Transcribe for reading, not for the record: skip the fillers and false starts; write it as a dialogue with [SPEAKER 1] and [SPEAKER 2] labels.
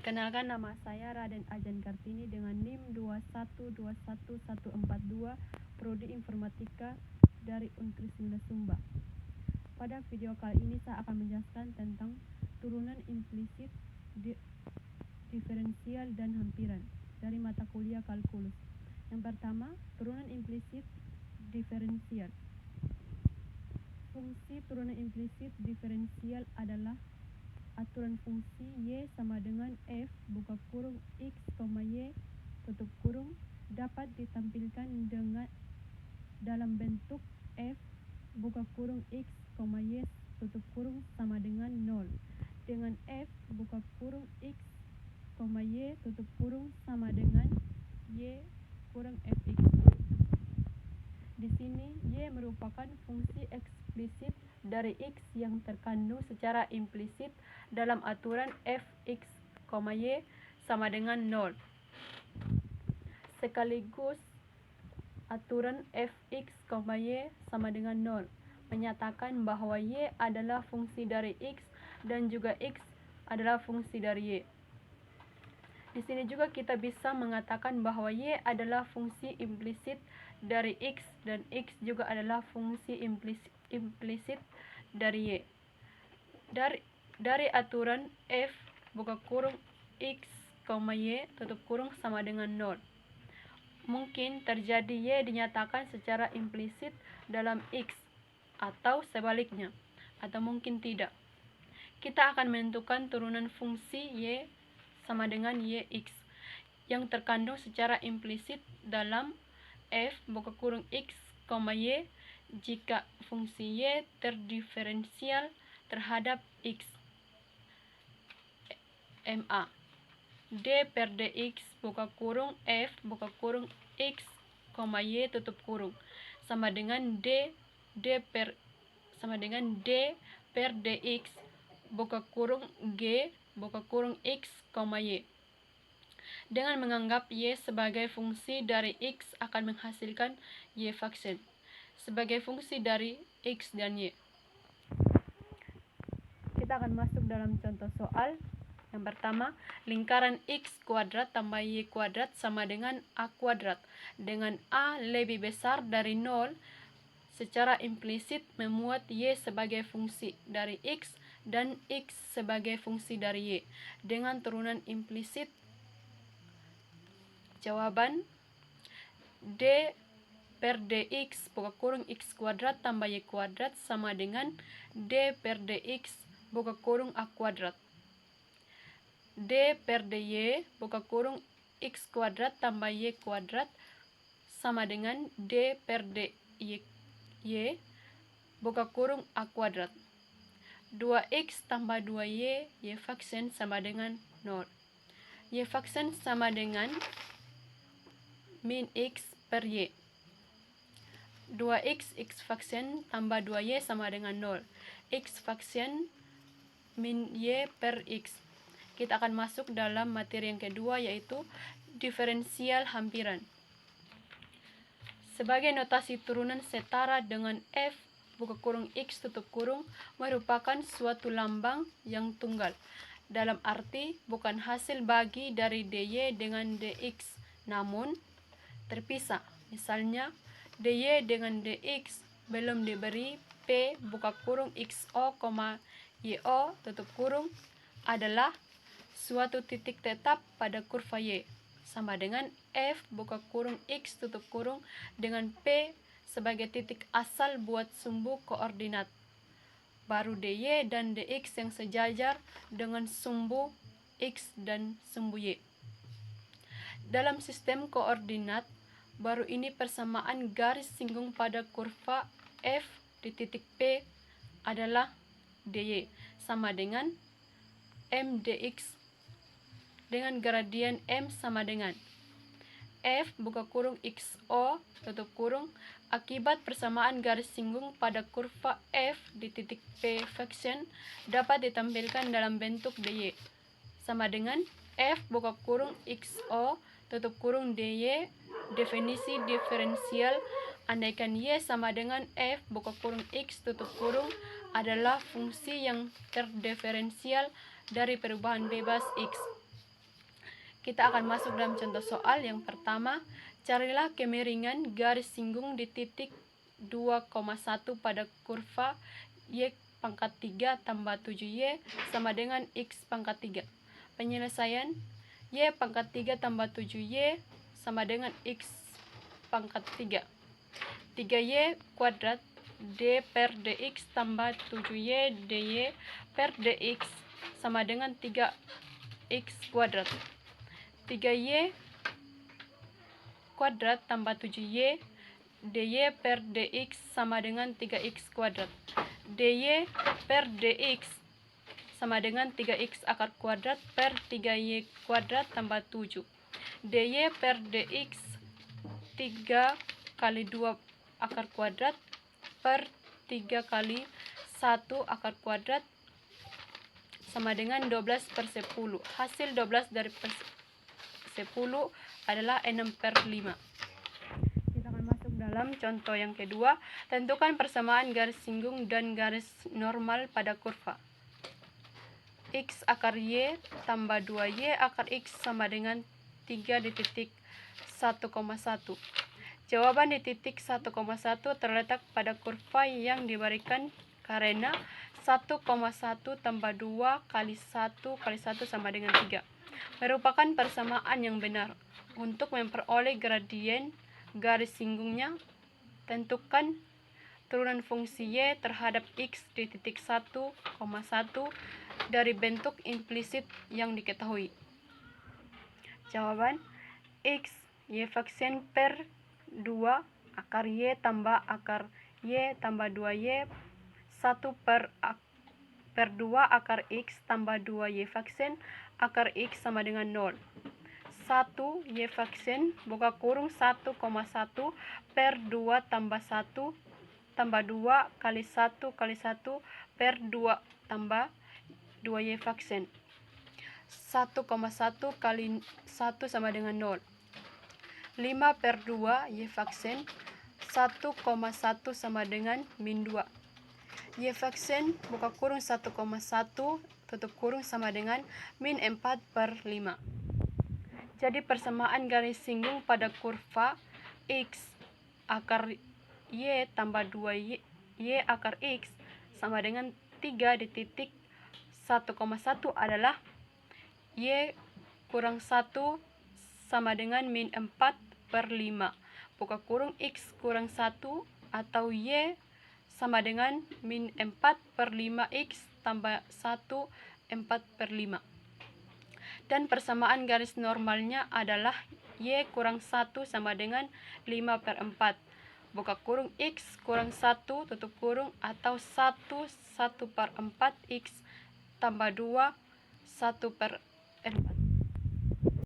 [SPEAKER 1] Perkenalkan, nama saya Raden Ajan Kartini dengan NIM 2121142, Prodi Informatika dari Unkrismina Sumba. Pada video kali ini saya akan menjelaskan tentang turunan implisit, diferensial, dan hampiran dari mata kuliah kalkulus. Yang pertama, turunan implisit diferensial. Fungsi turunan implisit diferensial adalah aturan fungsi y sama dengan f buka kurung x, y tutup kurung dapat ditampilkan dengan dalam bentuk f buka kurung x, y tutup kurung sama dengan 0 dengan f buka kurung x, y tutup kurung sama dengan y kurang fx. Di sini y merupakan fungsi eksplisit dari x yang terkandung secara implisit dalam aturan fx, y sama dengan 0. Sekaligus aturan fx, y sama dengan 0 menyatakan bahwa y adalah fungsi dari x dan juga x adalah fungsi dari y. Di sini juga kita bisa mengatakan bahwa y adalah fungsi implisit dari x dan x juga adalah fungsi implisit dari y. Dari aturan f buka kurung x, y tutup kurung sama dengan 0. Mungkin terjadi y dinyatakan secara implisit dalam x atau sebaliknya, atau mungkin tidak. Kita akan menentukan turunan fungsi y sama dengan yx yang terkandung secara implisit dalam f buka kurung x, y jika fungsi y terdiferensial terhadap x. Ma d per dx buka kurung f buka kurung x, y tutup kurung sama dengan d per dx buka kurung g buka kurung x, y. Dengan menganggap y sebagai fungsi dari x akan menghasilkan y vaksin sebagai fungsi dari x dan y. Kita akan masuk dalam contoh soal. Yang pertama, lingkaran x kuadrat tambah y kuadrat sama dengan a kuadrat dengan a lebih besar dari 0 secara implisit memuat y sebagai fungsi dari x dan x sebagai fungsi dari y dengan turunan implisit. Jawaban d per dx buka kurung x kuadrat tambah y kuadrat sama dengan d per dx buka kurung a kuadrat. D per dy buka kurung x kuadrat tambah y kuadrat sama dengan d per dy buka kurung a kuadrat. 2x tambah 2y y vaksin sama dengan 0. Y vaksin sama dengan min x per y. 2x x vaksin tambah 2y sama dengan 0. X vaksin min y per x. Kita akan masuk dalam materi yang kedua, yaitu diferensial hampiran. Sebagai notasi turunan setara dengan f buka kurung x tutup kurung merupakan suatu lambang yang tunggal, dalam arti bukan hasil bagi dari dy dengan dx, namun terpisah. Misalnya, dy dengan dx belum diberi p buka kurung xo, yo tutup kurung adalah suatu titik tetap pada kurva y sama dengan f buka kurung x tutup kurung dengan p sebagai titik asal buat sumbu koordinat, baru dy dan dx yang sejajar dengan sumbu x dan sumbu y. Dalam sistem koordinat, baru ini persamaan garis singgung pada kurva f di titik p adalah dy sama dengan m dx dengan gradien m sama dengan f buka kurung xo tutup kurung akibat persamaan garis singgung pada kurva f di titik p vaksin dapat ditampilkan dalam bentuk dy sama dengan f buka kurung xo tutup kurung dy. Definisi diferensial andaikan y sama dengan f buka kurung x tutup kurung adalah fungsi yang terdiferensial dari perubahan bebas x. Kita akan masuk dalam contoh soal yang pertama. Carilah kemiringan garis singgung di titik 2,1 pada kurva Y pangkat 3 tambah 7Y sama dengan X pangkat 3. Penyelesaian Y pangkat 3 tambah 7Y sama dengan X pangkat 3. 3Y kuadrat D per DX tambah 7Y DY per DX sama dengan 3X kuadrat. 3Y kuadrat tambah 7Y dy per dx sama dengan 3x kuadrat. dy per dx sama dengan 3x akar kuadrat per 3y kuadrat tambah 7. dy per dx 3 kali 2 akar kuadrat per 3 kali 1 akar kuadrat sama dengan 12 per 10. Hasil 12 dari 10 adalah 6 per 5. Kita akan masuk dalam contoh yang kedua. Tentukan persamaan garis singgung dan garis normal pada kurva. X akar Y tambah 2Y akar X sama dengan 3 di titik 1,1. Jawaban di titik 1,1 terletak pada kurva yang diberikan karena 1,1 tambah 2 kali 1 kali 1 sama dengan 3. Merupakan persamaan yang benar. Untuk memperoleh gradien garis singgungnya, tentukan turunan fungsi Y terhadap X di titik 1,1 dari bentuk implisit yang diketahui. Jawaban X Y vaksin per 2 akar Y tambah akar Y tambah 2Y 1 per 2 akar X tambah 2Y vaksin akar X sama dengan 0. 1 Y vaksin buka kurung 1,1 per 2 tambah 1 tambah 2 kali 1 kali 1 per 2 tambah 2Y vaksin. 1,1 kali 1 sama dengan 0. 5 per 2 Y vaksin 1,1 sama dengan min 2. Y vaksin buka kurung 1,1 tutup kurung sama dengan min 4 per 5. Jadi persamaan garis singgung pada kurva X akar Y tambah 2Y akar X sama dengan 3 di titik 1,1 adalah Y kurang 1 sama dengan min 4 per 5. Buka kurung X kurang 1 atau Y sama dengan min 4 per 5X tambah 1 4 per 5. Dan persamaan garis normalnya adalah Y kurang 1 sama dengan 5 per 4. Buka kurung X kurang 1 tutup kurung atau 1 1 per 4X tambah 2 1 per 4.